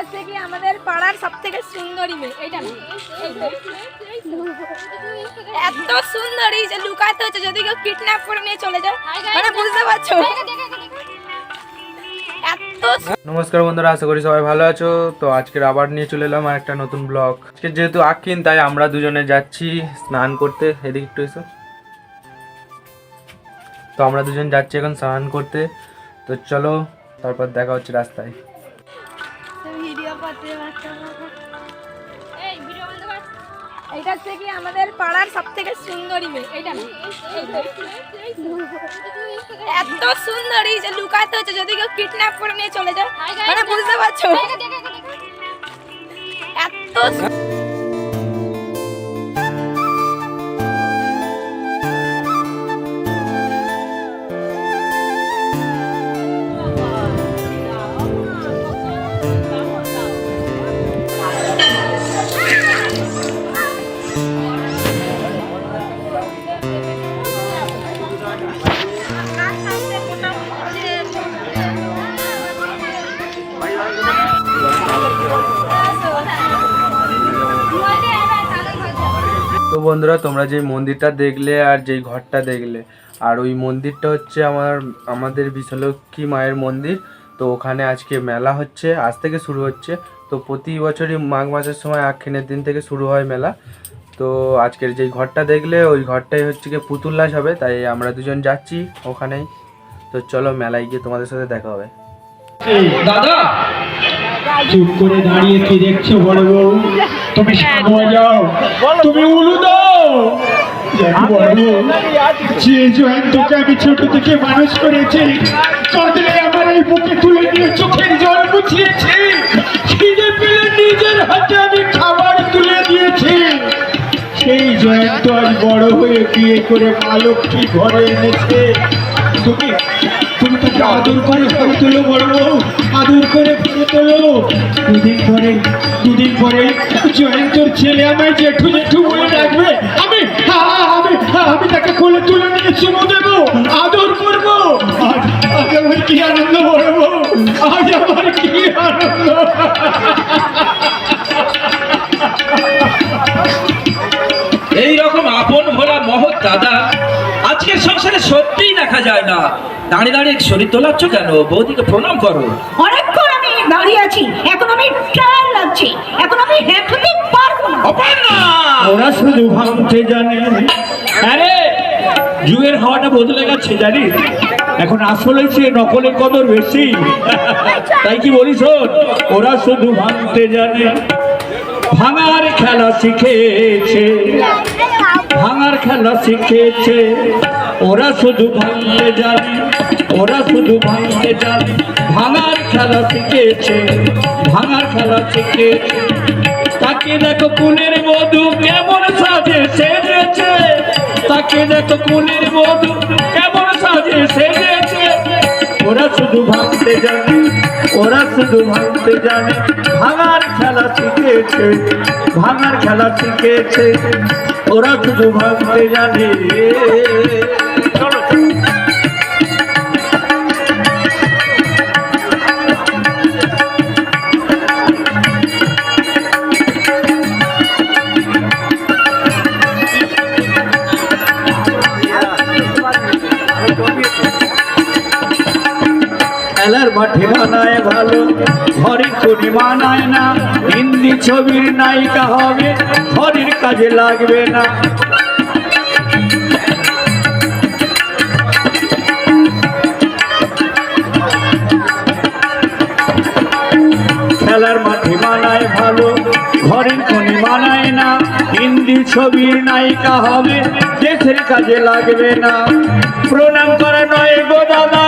কি আমাদের পাড়ার সবথেকে সুন্দরী মেয়ে এইটা না, এত সুন্দরী যে লুকাতে হচ্ছে যদি কেউ কিডন্যাপ করে নিয়ে চলে যায়, মানে বুঝতে পারছো এত। নমস্কার বন্ধুরা, আশা করি সবাই ভালো আছো। তো আজকের আবার নিয়ে চলে এলাম আর একটা নতুন ব্লগ। আজকে যেহেতু আখিন, তাই আমরা দুজনে যাচ্ছি স্নান করতে। এদিকে একটু এসো। তো আমরা দুজন যাচ্ছি এখন স্নান করতে। তো চলো, তারপর দেখা হচ্ছে রাস্তায়। এইটা হচ্ছে কি আমাদের পাড়ার সবথেকে সুন্দরী মেয়ে এইটা না, এত সুন্দরী যে লুকাতে হচ্ছে যদি কেউ কিডন্যাপ করে নিয়ে চলে যায়, মানে বুঝতে পারছো এত। তো বন্ধুরা, তোমরা যে মন্দিরটা দেখলে আর যেই ঘরটা দেখলে, আর ওই মন্দিরটা হচ্ছে আমাদের বিশ্বলক্ষ্মী মায়ের মন্দির। তো ওখানে আজকে মেলা হচ্ছে, আজ থেকে শুরু হচ্ছে। তো প্রতি বছরই মাঘ মাসের সময় আক্ষিণের দিন থেকে শুরু হয় মেলা। তো আজকের যেই ঘরটা দেখলে ওই ঘরটাই হচ্ছে কি পুতুল নাচ হবে, তাই আমরা দুজন যাচ্ছি ওখানেই। তো চলো, মেলায় গিয়ে তোমাদের সাথে দেখা হবে। দাদা চুপ করে দাঁড়িয়ে কি দেখছো বড় বউ? তুমি সামনে যাও, তুমি উলু দাও। বড় বউ, যে জয়ন্তকে আমি ছোট থেকে মানুষ করেছি, কাঁদলে আমার এই বুকে তুলে নিয়ে চোখের জল মুছিয়েছি, খিদে পেলে নিজের হাতে আমি খাবার তুলে দিয়েছি। সেই জয়ন্ত আজ বড় হয়ে বিয়ে করে মা লক্ষ্মী ঘরে এনেছে। তুমি তুমি তাকে আদর করে ঘরে তোলো বড় বউ, আদর করে ঘরে তোলো। দুদিন পরে জয়ন্তর ছেলে আমায় জেঠু জেঠু বলে ডাকবে। আমি আমি তাকে কোলে তুলে নিয়ে চুমু দেবো, আদর করবো। আজ আমার কি আনন্দ বড় বউ, আজ আমার কি আনন্দ। এইরকম আপন ভোলা মহৎ দাদা আজকের সংসারে সত্যিই দেখা যায় না। দাঁড়িয়ে দাঁড়িয়ে শরীর তোলাচ্ছ কেন? বৌদিকে প্রণাম করো। অনেকক্ষণ আমি দাঁড়িয়ে আছি, এখন আমি টান লাগছে, এখন আমি হেঁটে পারবো না। ওরা শুধু ভাবতে জানে। আরে যুগের হাওয়াটা বদলে গেছে জানিস, এখন আসলে সে নকলের কদর বেশি। তাই কি বলিস? ওরা শুধু ভাবতে জানে, ভাঙার খেলা শিখেছে, ভাঙার খেলা শিখেছে। ওরা শুধু ভাঙতে জানে, ওরা শুধু ভাঙতে জানে, ভাঙার খেলা শিখেছে, ভাঙার খেলা শিখেছে। তাকে দেখো কুলের মধু কেমন সাজে সেজেছে, তাকে দেখো কুলের মধু কেমন সাজে সেজেছে। ওরা শুধু ভাঙতে জানে, ওরা শুধু ভাঙতে জানে, ভাঙার খেলা শিখেছে, ভাঙার খেলা শিখেছে। ওরা শুধু ভাঙতে জানে। চলো খেলার মাঠে বানায় ভালো, ঘরে কোনি মানায় না। হিন্দি ছবির নায়িকা হবে, ঘরের কাজে লাগবে না। খেলার মাঠে মানায় ভালো, ঘরের কোনি মানায় না। হিন্দি ছবির নায়িকা হবে, দেশের কাজে লাগবে না। প্রণাম করা নয় গো দাদা,